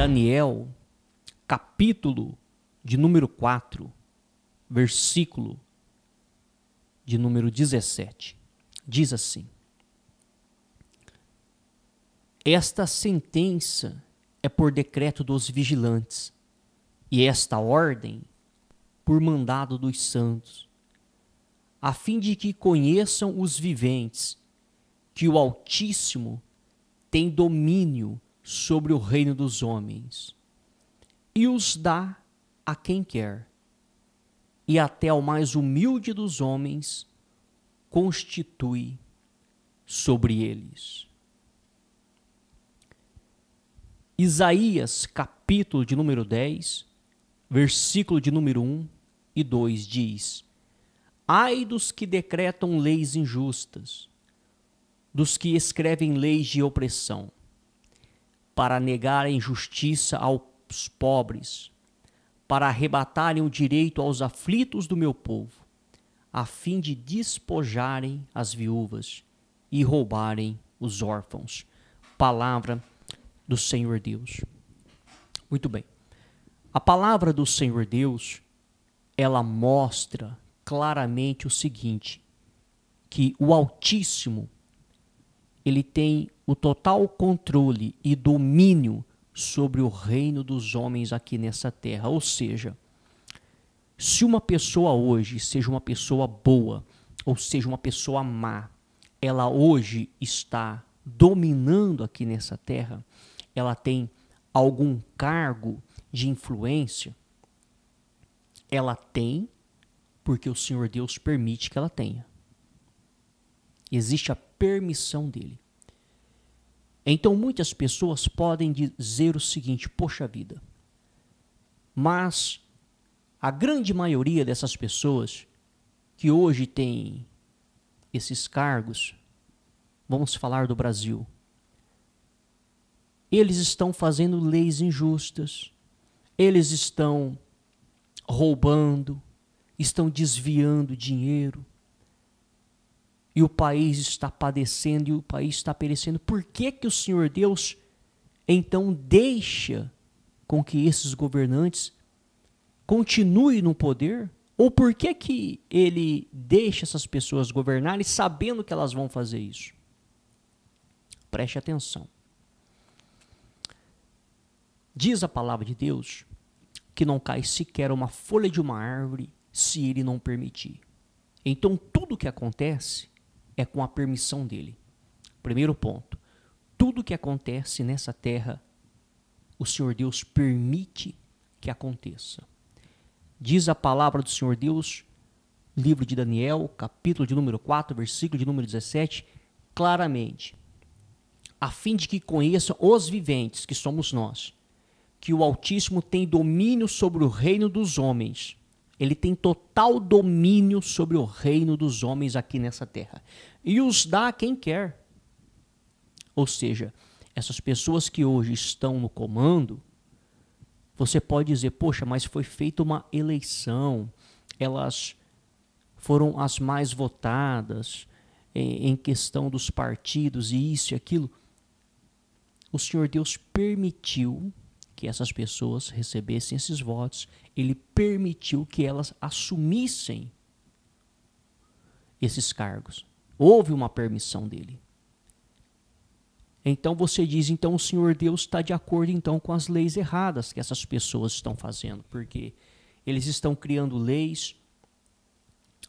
Daniel, capítulo de número 4, versículo de número 17. Diz assim: esta sentença é por decreto dos vigilantes, e esta ordem por mandado dos santos, a fim de que conheçam os viventes que o Altíssimo tem domínio sobre o reino dos homens, e os dá a quem quer, e até ao mais humilde dos homens constitui sobre eles. Isaías, capítulo de número 10, versículo de número 1 e 2 diz: ai dos que decretam leis injustas, dos que escrevem leis de opressão, para negarem justiça aos pobres, para arrebatarem o direito aos aflitos do meu povo, a fim de despojarem as viúvas e roubarem os órfãos. Palavra do Senhor Deus. Muito bem. A palavra do Senhor Deus, ela mostra claramente o seguinte, que o Altíssimo, ele tem o total controle e domínio sobre o reino dos homens aqui nessa terra. Ou seja, se uma pessoa hoje, seja uma pessoa boa, ou seja uma pessoa má, ela hoje está dominando aqui nessa terra, ela tem algum cargo de influência, ela tem porque o Senhor Deus permite que ela tenha. Existe a permissão dele. Então muitas pessoas podem dizer o seguinte: poxa vida, mas a grande maioria dessas pessoas que hoje têm esses cargos, vamos falar do Brasil, eles estão fazendo leis injustas, eles estão roubando, estão desviando dinheiro, e o país está padecendo e o país está perecendo. Por que que o Senhor Deus então deixa com que esses governantes continuem no poder? Ou por que que ele deixa essas pessoas governarem sabendo que elas vão fazer isso? Preste atenção. Diz a palavra de Deus que não cai sequer uma folha de uma árvore se ele não permitir. Então tudo o que acontece é com a permissão dele. Primeiro ponto, tudo o que acontece nessa terra, o Senhor Deus permite que aconteça. Diz a palavra do Senhor Deus, livro de Daniel, capítulo de número 4, versículo de número 17, claramente, a fim de que conheçam os viventes, que somos nós, que o Altíssimo tem domínio sobre o reino dos homens. Ele tem total domínio sobre o reino dos homens aqui nessa terra. E os dá a quem quer. Ou seja, essas pessoas que hoje estão no comando, você pode dizer, poxa, mas foi feita uma eleição, elas foram as mais votadas em questão dos partidos e isso e aquilo. O Senhor Deus permitiu que essas pessoas recebessem esses votos, ele permitiu que elas assumissem esses cargos. Houve uma permissão dele. Então você diz, então o Senhor Deus está de acordo então com as leis erradas que essas pessoas estão fazendo, porque eles estão criando leis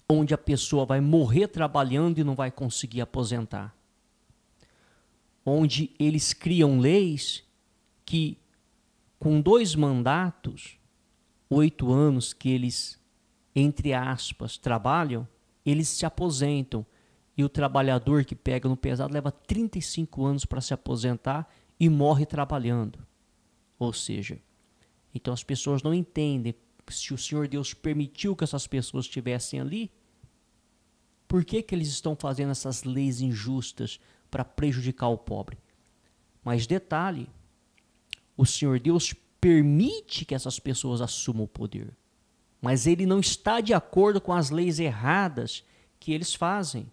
onde a pessoa vai morrer trabalhando e não vai conseguir aposentar. Onde eles criam leis que com 2 mandatos, 8 anos que eles, entre aspas, trabalham, eles se aposentam. E o trabalhador que pega no pesado leva 35 anos para se aposentar e morre trabalhando. Ou seja, então as pessoas não entendem, se o Senhor Deus permitiu que essas pessoas estivessem ali, por que que eles estão fazendo essas leis injustas para prejudicar o pobre? Mas detalhe, o Senhor Deus permite que essas pessoas assumam o poder, mas ele não está de acordo com as leis erradas que eles fazem.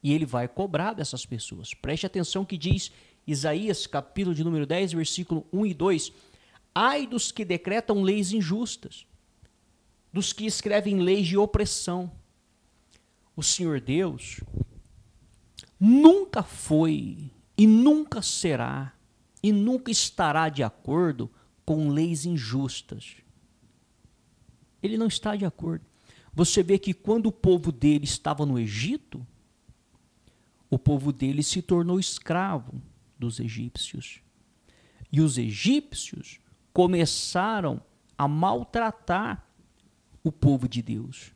E ele vai cobrar dessas pessoas. Preste atenção que diz Isaías, capítulo de número 10, versículo 1 e 2. Ai dos que decretam leis injustas, dos que escrevem leis de opressão. O Senhor Deus nunca foi e nunca será e nunca estará de acordo com leis injustas. Ele não está de acordo. Você vê que quando o povo dele estava no Egito, o povo dele se tornou escravo dos egípcios. E os egípcios começaram a maltratar o povo de Deus.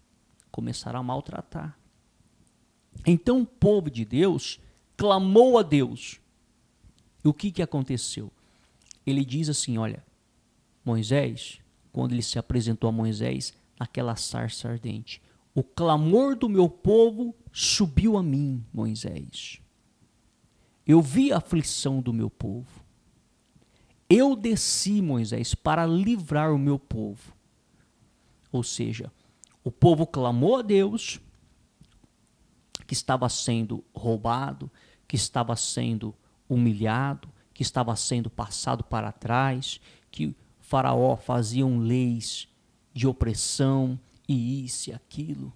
Começaram a maltratar. Então o povo de Deus clamou a Deus. E o que aconteceu? Ele diz assim, olha, Moisés, quando ele se apresentou a Moisés, naquela sarça ardente, o clamor do meu povo subiu a mim, Moisés. Eu vi a aflição do meu povo. Eu desci, Moisés, para livrar o meu povo. Ou seja, o povo clamou a Deus, que estava sendo roubado, que estava sendo humilhado, que estava sendo passado para trás, que Faraó faziam leis de opressão e isso e aquilo.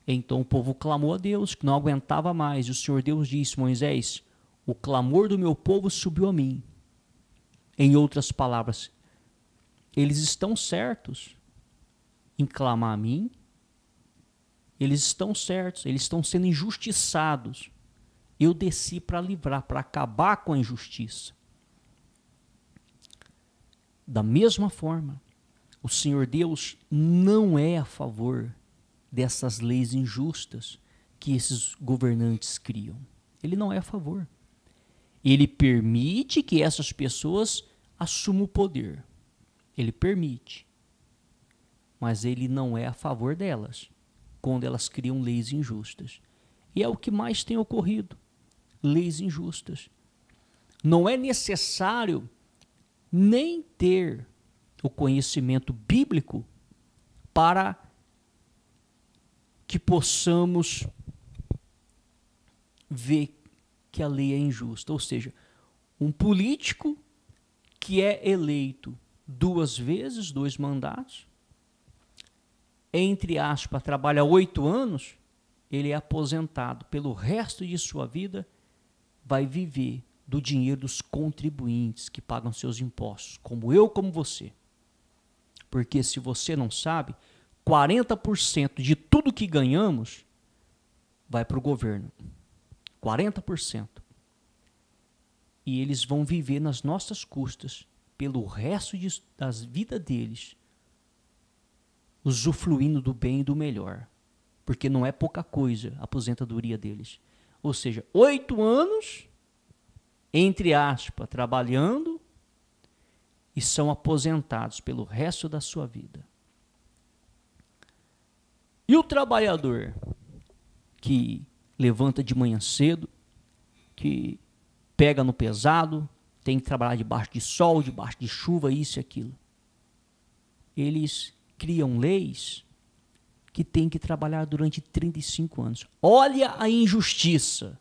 Então o povo clamou a Deus, que não aguentava mais. E o Senhor Deus disse, Moisés, o clamor do meu povo subiu a mim. Em outras palavras, eles estão certos em clamar a mim, eles estão certos, eles estão sendo injustiçados. Eu desci para livrar, para acabar com a injustiça. Da mesma forma, o Senhor Deus não é a favor dessas leis injustas que esses governantes criam. Ele não é a favor. Ele permite que essas pessoas assumam o poder. Ele permite. Mas ele não é a favor delas, quando elas criam leis injustas. E é o que mais tem ocorrido. Leis injustas. Não é necessário nem ter o conhecimento bíblico para que possamos ver que a lei é injusta. Ou seja, um político que é eleito 2 vezes, 2 mandatos, entre aspas, trabalha 8 anos, ele é aposentado. Pelo resto de sua vida, vai viver do dinheiro dos contribuintes que pagam seus impostos, como eu, como você. Porque se você não sabe, 40% de tudo que ganhamos vai para o governo. 40%. E eles vão viver nas nossas custas, pelo resto da vida deles, usufruindo do bem e do melhor. Porque não é pouca coisa a aposentadoria deles. Ou seja, 8 anos, entre aspas, trabalhando, e são aposentados pelo resto da sua vida. E o trabalhador que levanta de manhã cedo, que pega no pesado, tem que trabalhar debaixo de sol, debaixo de chuva, isso e aquilo. Eles criam leis que tem que trabalhar durante 35 anos. Olha a injustiça.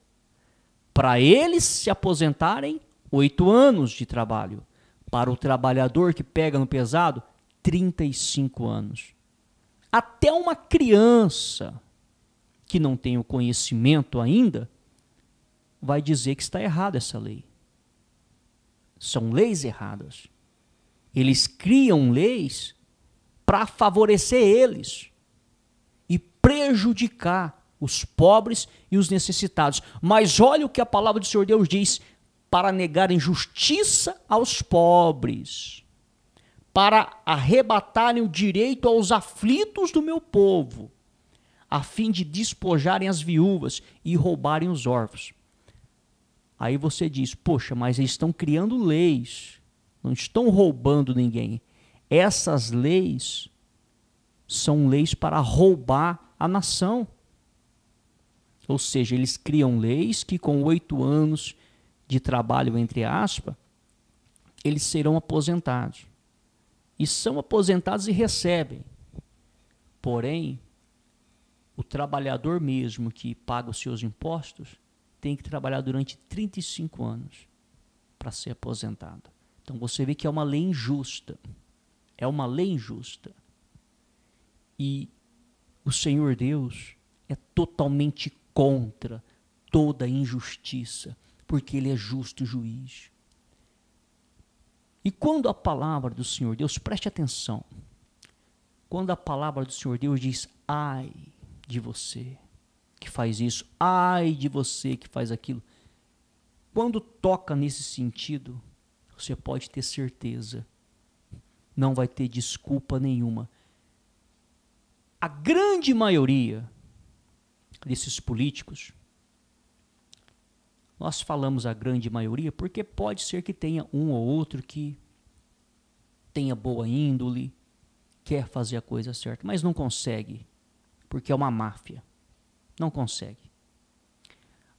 Para eles se aposentarem, 8 anos de trabalho. Para o trabalhador que pega no pesado, 35 anos. Até uma criança que não tem o conhecimento ainda vai dizer que está errada essa lei. São leis erradas. Eles criam leis para favorecer eles e prejudicar os pobres e os necessitados. Mas olha o que a palavra do Senhor Deus diz: para negarem justiça aos pobres, para arrebatarem o direito aos aflitos do meu povo, a fim de despojarem as viúvas e roubarem os órfãos. Aí você diz, poxa, mas eles estão criando leis, não estão roubando ninguém. Essas leis são leis para roubar a nação. Ou seja, eles criam leis que com 8 anos de trabalho, entre aspas, eles serão aposentados. E são aposentados e recebem. Porém, o trabalhador mesmo que paga os seus impostos tem que trabalhar durante 35 anos para ser aposentado. Então você vê que é uma lei injusta. É uma lei injusta. E o Senhor Deus é totalmente contra toda injustiça, porque Ele é justo juiz. E quando a palavra do Senhor Deus, preste atenção, quando a palavra do Senhor Deus diz, ai de você que faz isso, ai de você que faz aquilo, quando toca nesse sentido, você pode ter certeza, não vai ter desculpa nenhuma. A grande maioria desses políticos, nós falamos a grande maioria porque pode ser que tenha um ou outro que tenha boa índole, quer fazer a coisa certa, mas não consegue, porque é uma máfia. Não consegue.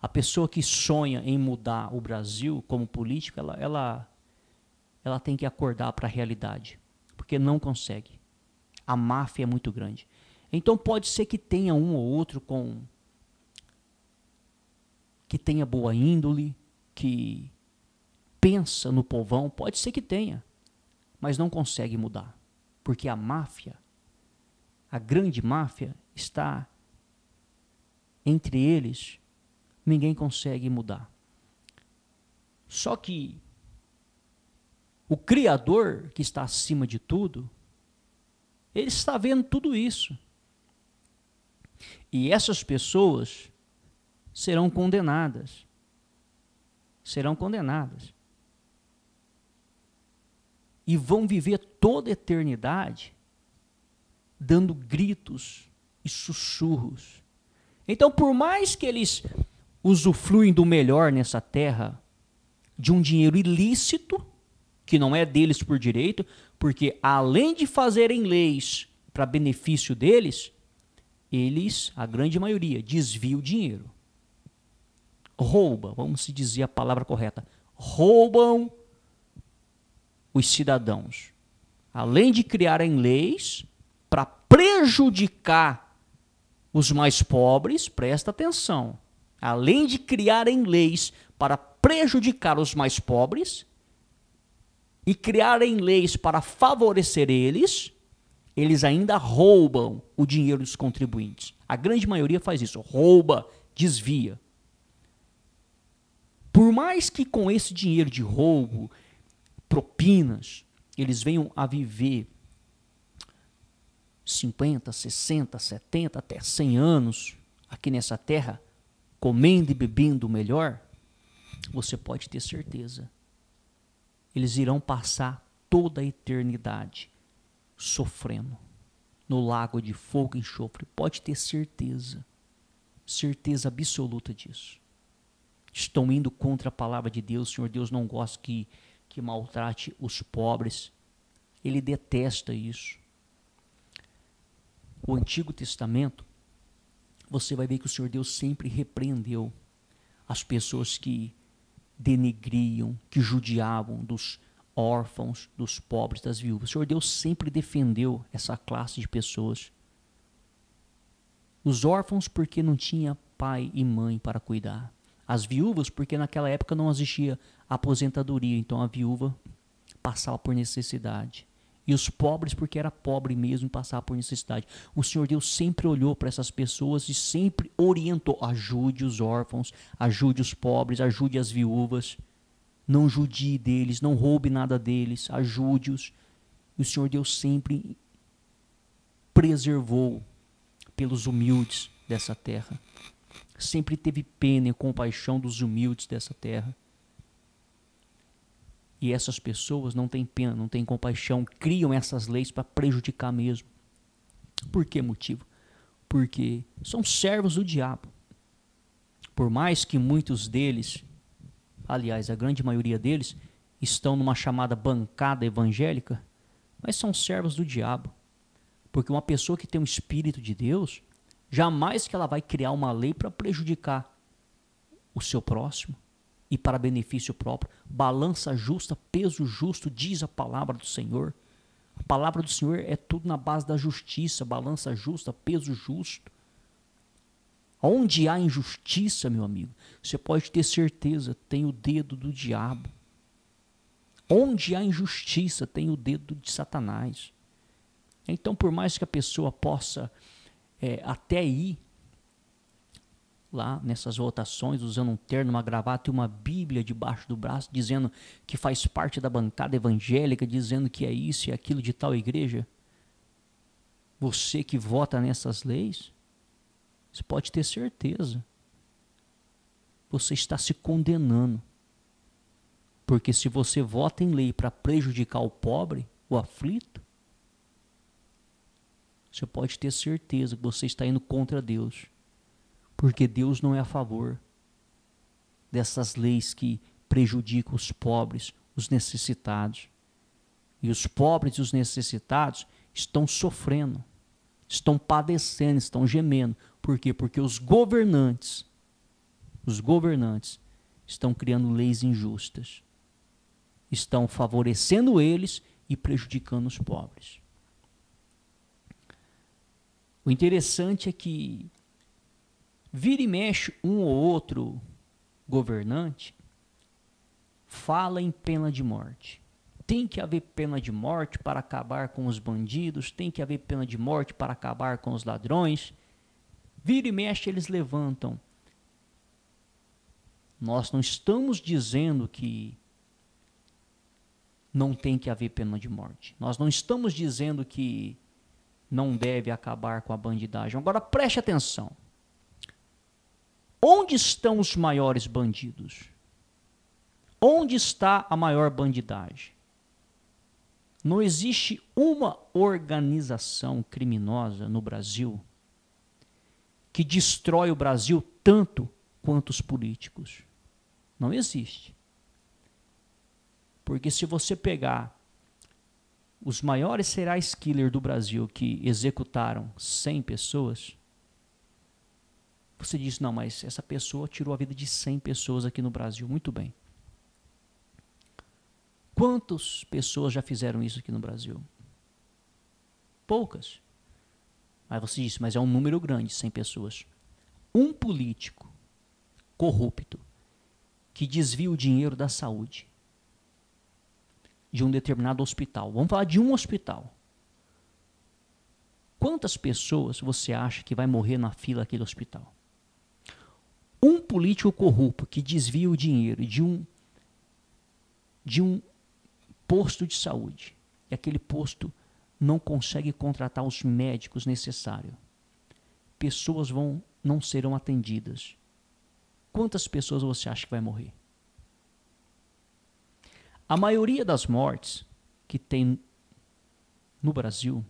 A pessoa que sonha em mudar o Brasil como político, ela tem que acordar para a realidade, porque não consegue. A máfia é muito grande. Então pode ser que tenha um ou outro que tenha boa índole, que pensa no povão, pode ser que tenha, mas não consegue mudar, porque a máfia, a grande máfia, está entre eles, ninguém consegue mudar. Só que o Criador, que está acima de tudo, ele está vendo tudo isso. E essas pessoas serão condenadas. Serão condenadas. E vão viver toda a eternidade dando gritos e sussurros. Então, por mais que eles usufruem do melhor nessa terra, de um dinheiro ilícito, que não é deles por direito, porque além de fazerem leis para benefício deles, eles, a grande maioria, desviam o dinheiro. Rouba, vamos se dizer a palavra correta, roubam os cidadãos. Além de criarem leis para prejudicar os mais pobres, presta atenção, além de criarem leis para prejudicar os mais pobres e criarem leis para favorecer eles, eles ainda roubam o dinheiro dos contribuintes. A grande maioria faz isso, rouba, desvia. Por mais que com esse dinheiro de roubo, propinas, eles venham a viver 50, 60, 70, até 100 anos aqui nessa terra, comendo e bebendo o melhor, você pode ter certeza. Eles irão passar toda a eternidade sofrendo no lago de fogo e enxofre. Pode ter certeza, certeza absoluta disso. Estão indo contra a palavra de Deus. O Senhor Deus não gosta que maltrate os pobres. Ele detesta isso. O Antigo Testamento, você vai ver que o Senhor Deus sempre repreendeu as pessoas que denegriam, que judiavam dos órfãos, dos pobres, das viúvas. O Senhor Deus sempre defendeu essa classe de pessoas. Os órfãos porque não tinha pai e mãe para cuidar. As viúvas porque naquela época não existia aposentadoria, então a viúva passava por necessidade. E os pobres porque era pobre mesmo e passava por necessidade. O Senhor Deus sempre olhou para essas pessoas e sempre orientou. Ajude os órfãos, ajude os pobres, ajude as viúvas. Não judie deles, não roube nada deles, ajude-os. E o Senhor Deus sempre preservou pelos humildes dessa terra. Sempre teve pena e compaixão dos humildes dessa terra. E essas pessoas não têm pena, não têm compaixão, criam essas leis para prejudicar mesmo. Por que motivo? Porque são servos do diabo. Por mais que muitos deles, aliás, a grande maioria deles, estão numa chamada bancada evangélica, mas são servos do diabo. Porque uma pessoa que tem um espírito de Deus, jamais que ela vai criar uma lei para prejudicar o seu próximo e para benefício próprio. Balança justa, peso justo, diz a palavra do Senhor. A palavra do Senhor é tudo na base da justiça, balança justa, peso justo. Onde há injustiça, meu amigo, você pode ter certeza, tem o dedo do diabo. Onde há injustiça, tem o dedo de Satanás. Então, por mais que a pessoa possa até ir lá nessas votações, usando um terno, uma gravata e uma Bíblia debaixo do braço, dizendo que faz parte da bancada evangélica, dizendo que é isso e aquilo de tal igreja, você que vota nessas leis, você pode ter certeza, você está se condenando. Porque se você vota em lei para prejudicar o pobre, o aflito, você pode ter certeza que você está indo contra Deus. Porque Deus não é a favor dessas leis que prejudicam os pobres, os necessitados. E os pobres e os necessitados estão sofrendo, estão padecendo, estão gemendo. Por quê? Porque os governantes estão criando leis injustas. Estão favorecendo eles e prejudicando os pobres. O interessante é que vira e mexe um ou outro governante fala em pena de morte. Tem que haver pena de morte para acabar com os bandidos, tem que haver pena de morte para acabar com os ladrões. Vira e mexe eles levantam. Nós não estamos dizendo que não tem que haver pena de morte. Nós não estamos dizendo que não deve acabar com a bandidagem. Agora preste atenção. Onde estão os maiores bandidos? Onde está a maior bandidagem? Não existe uma organização criminosa no Brasil que destrói o Brasil tanto quanto os políticos. Não existe. Porque se você pegar os maiores serial killers do Brasil que executaram 100 pessoas, você diz, não, mas essa pessoa tirou a vida de 100 pessoas aqui no Brasil. Muito bem. Quantas pessoas já fizeram isso aqui no Brasil? Poucas. Mas você disse, mas é um número grande, 100 pessoas. Um político corrupto que desvia o dinheiro da saúde de um determinado hospital. Vamos falar de um hospital. Quantas pessoas você acha que vai morrer na fila daquele hospital? Um político corrupto que desvia o dinheiro de um posto de saúde e aquele posto não consegue contratar os médicos necessários. Pessoas não serão atendidas. Quantas pessoas você acha que vai morrer? A maioria das mortes que tem no Brasil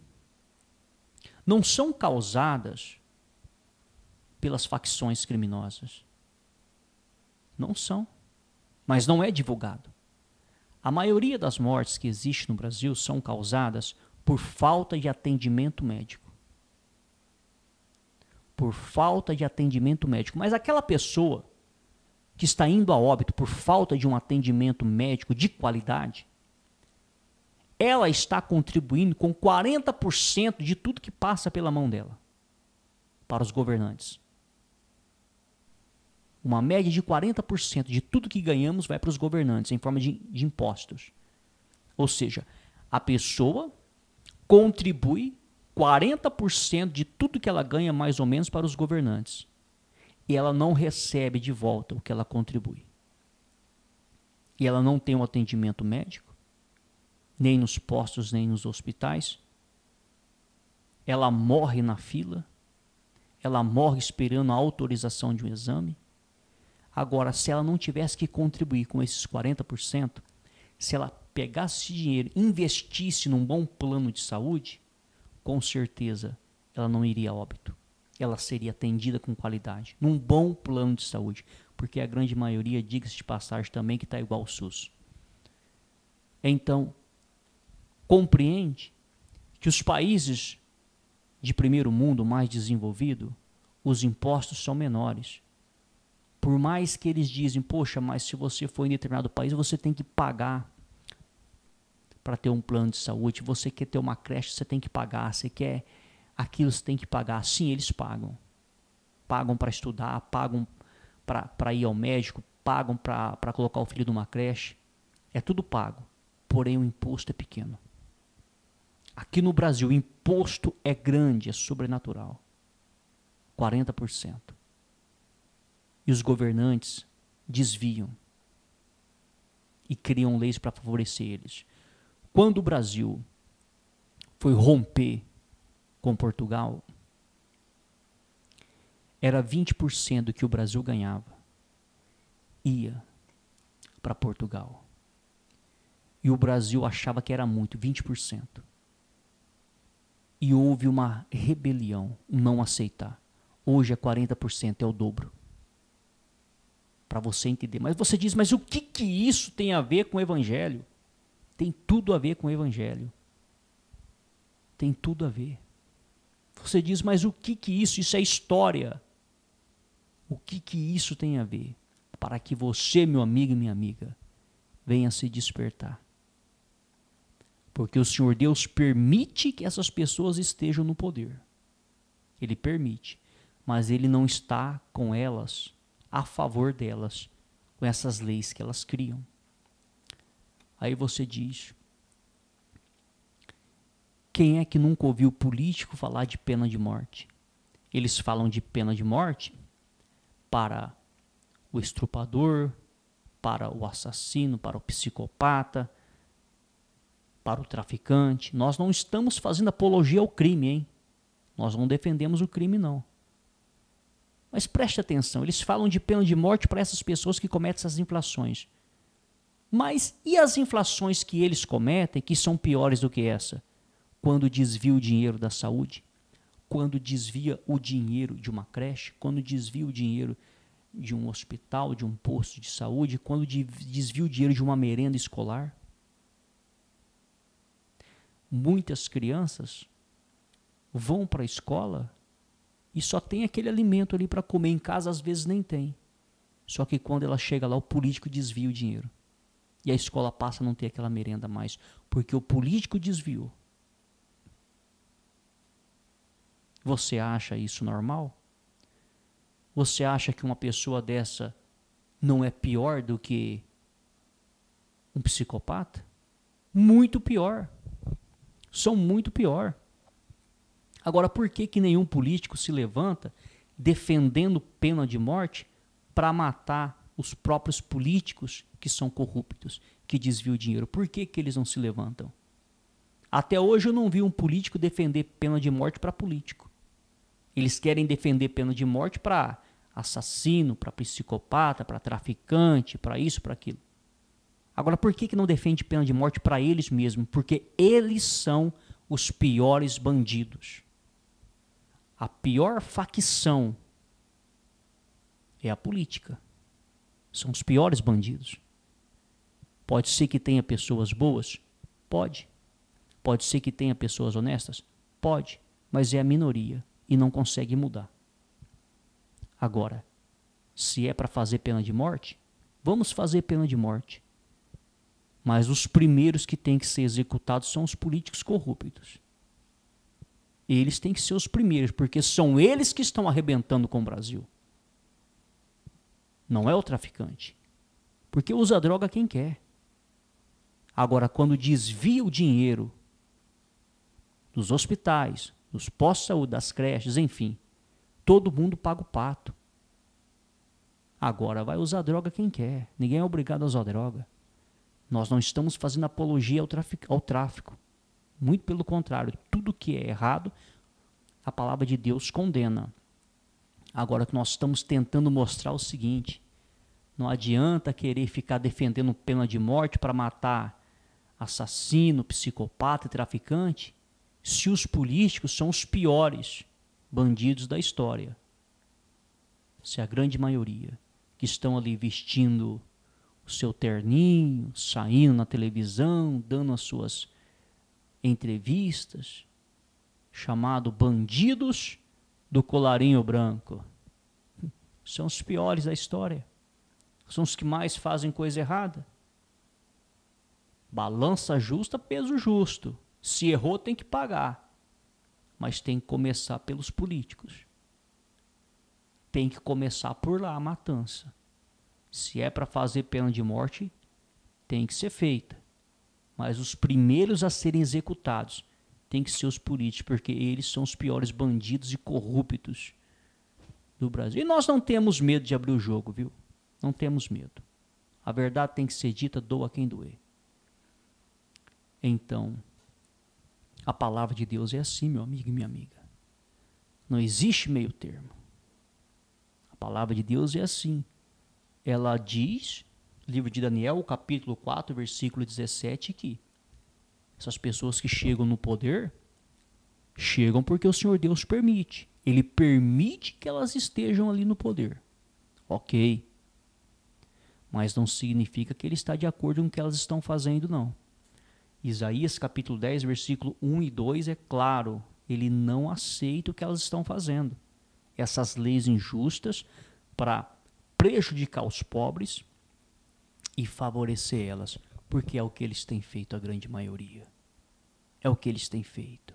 não são causadas pelas facções criminosas. Não são. Mas não é divulgado. A maioria das mortes que existe no Brasil são causadas por falta de atendimento médico. Por falta de atendimento médico. Mas aquela pessoa que está indo a óbito por falta de um atendimento médico de qualidade, ela está contribuindo com 40% de tudo que passa pela mão dela para os governantes. Uma média de 40% de tudo que ganhamos vai para os governantes em forma de impostos. Ou seja, a pessoa contribui 40% de tudo que ela ganha mais ou menos para os governantes. E ela não recebe de volta o que ela contribui. E ela não tem um atendimento médico, nem nos postos, nem nos hospitais. Ela morre na fila, ela morre esperando a autorização de um exame. Agora, se ela não tivesse que contribuir com esses 40%, se ela pegasse esse dinheiro e investisse num bom plano de saúde, com certeza ela não iria a óbito. Ela seria atendida com qualidade, num bom plano de saúde, porque a grande maioria, diga-se de passagem também, que está igual ao SUS. Então, compreende que os países de primeiro mundo mais desenvolvido, os impostos são menores. Por mais que eles dizem, poxa, mas se você for em determinado país, você tem que pagar para ter um plano de saúde. Você quer ter uma creche, você tem que pagar. Você quer aquilo, você tem que pagar. Sim, eles pagam. Pagam para estudar, pagam para ir ao médico, pagam para colocar o filho numa creche. É tudo pago. porém o imposto é pequeno. Aqui no Brasil, o imposto é grande, é sobrenatural. 40%. E os governantes desviam e criam leis para favorecer eles. Quando o Brasil foi romper com Portugal, era 20% do que o Brasil ganhava ia para Portugal. E o Brasil achava que era muito, 20%. E houve uma rebelião, um não aceitar. Hoje é 40%, é o dobro. Para você entender. Mas você diz, mas o que isso tem a ver com o Evangelho? Tem tudo a ver com o Evangelho. Tem tudo a ver. Você diz, mas o que isso? Isso é história. O que isso tem a ver? Para que você, meu amigo e minha amiga, venha se despertar. Porque o Senhor Deus permite que essas pessoas estejam no poder. Ele permite. Mas Ele não está com elas, a favor delas, com essas leis que elas criam. Aí você diz, quem é que nunca ouviu político falar de pena de morte? Eles falam de pena de morte para o estrupador, para o assassino, para o psicopata, para o traficante. Nós não estamos fazendo apologia ao crime, hein? Nós não defendemos o crime, não. Mas preste atenção, eles falam de pena de morte para essas pessoas que cometem essas infrações. Mas e as infrações que eles cometem que são piores do que essa? Quando desvia o dinheiro da saúde, quando desvia o dinheiro de uma creche, quando desvia o dinheiro de um hospital, de um posto de saúde, quando desvia o dinheiro de uma merenda escolar. Muitas crianças vão para a escola e só tem aquele alimento ali para comer. Em casa às vezes nem tem. Só que quando ela chega lá, o político desvia o dinheiro. E a escola passa a não ter aquela merenda mais, porque o político desviou. Você acha isso normal? Você acha que uma pessoa dessa não é pior do que um psicopata? Muito pior. São muito pior. Agora, por que nenhum político se levanta defendendo pena de morte para matar os próprios políticos que são corruptos, que desviam o dinheiro? Por que eles não se levantam? Até hoje eu não vi um político defender pena de morte para político. Eles querem defender pena de morte para assassino, para psicopata, para traficante, para isso, para aquilo. Agora, por que não defende pena de morte para eles mesmos? Porque eles são os piores bandidos. A pior facção é a política. São os piores bandidos. Pode ser que tenha pessoas boas? Pode. Pode ser que tenha pessoas honestas? Pode. Mas é a minoria e não consegue mudar. Agora, se é para fazer pena de morte, vamos fazer pena de morte. Mas os primeiros que têm que ser executados são os políticos corruptos. Eles têm que ser os primeiros, porque são eles que estão arrebentando com o Brasil. Não é o traficante. Porque usa droga quem quer. Agora, quando desvia o dinheiro dos hospitais, dos postos de saúde, das creches, enfim, todo mundo paga o pato. Agora vai usar droga quem quer. Ninguém é obrigado a usar droga. Nós não estamos fazendo apologia ao tráfico. Muito pelo contrário, tudo que é errado, a palavra de Deus condena. Agora que nós estamos tentando mostrar o seguinte, não adianta querer ficar defendendo pena de morte para matar assassino, psicopata e traficante, se os políticos são os piores bandidos da história. Se a grande maioria que estão ali vestindo o seu terninho, saindo na televisão, dando as suas entrevistas, chamado bandidos do colarinho branco. São os piores da história. São os que mais fazem coisa errada. Balança justa, peso justo. Se errou, tem que pagar. Mas tem que começar pelos políticos. Tem que começar por lá a matança. Se é para fazer pena de morte, tem que ser feita. Mas os primeiros a serem executados tem que ser os políticos, porque eles são os piores bandidos e corruptos do Brasil. E nós não temos medo de abrir o jogo, viu? Não temos medo. A verdade tem que ser dita, doa quem doer. Então, a palavra de Deus é assim, meu amigo e minha amiga. Não existe meio termo. A palavra de Deus é assim. Ela diz, livro de Daniel, capítulo 4, versículo 17, que essas pessoas que chegam no poder, chegam porque o Senhor Deus permite. Ele permite que elas estejam ali no poder. Ok. Mas não significa que ele está de acordo com o que elas estão fazendo, não. Isaías capítulo 10, versículo 1 e 2 é claro. Ele não aceita o que elas estão fazendo. Essas leis injustas para prejudicar os pobres e favorecer elas. Porque é o que eles têm feito, a grande maioria. É o que eles têm feito.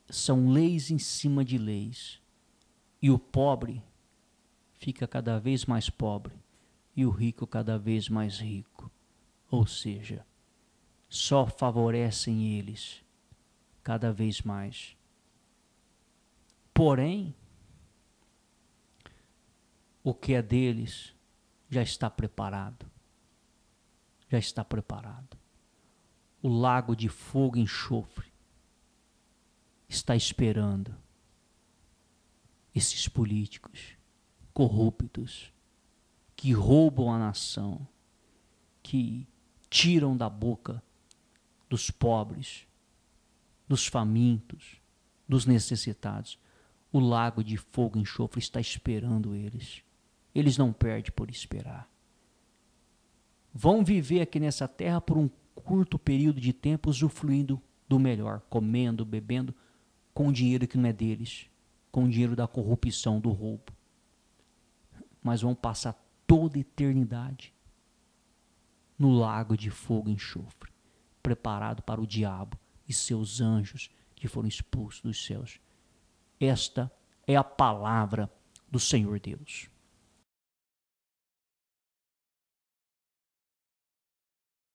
São leis em cima de leis. E o pobre fica cada vez mais pobre. E o rico cada vez mais rico. Ou seja, só favorecem eles cada vez mais. Porém, o que é deles já está preparado. Já está preparado. O lago de fogo e enxofre está esperando esses políticos corruptos que roubam a nação, que tiram da boca dos pobres, dos famintos, dos necessitados. O lago de fogo e enxofre está esperando eles. Eles não perdem por esperar. Vão viver aqui nessa terra por um curto período de tempo, usufruindo do melhor, comendo, bebendo, com dinheiro que não é deles, com dinheiro da corrupção, do roubo. Mas vão passar toda a eternidade no lago de fogo e enxofre, preparado para o diabo e seus anjos que foram expulsos dos céus. Esta é a palavra do Senhor Deus.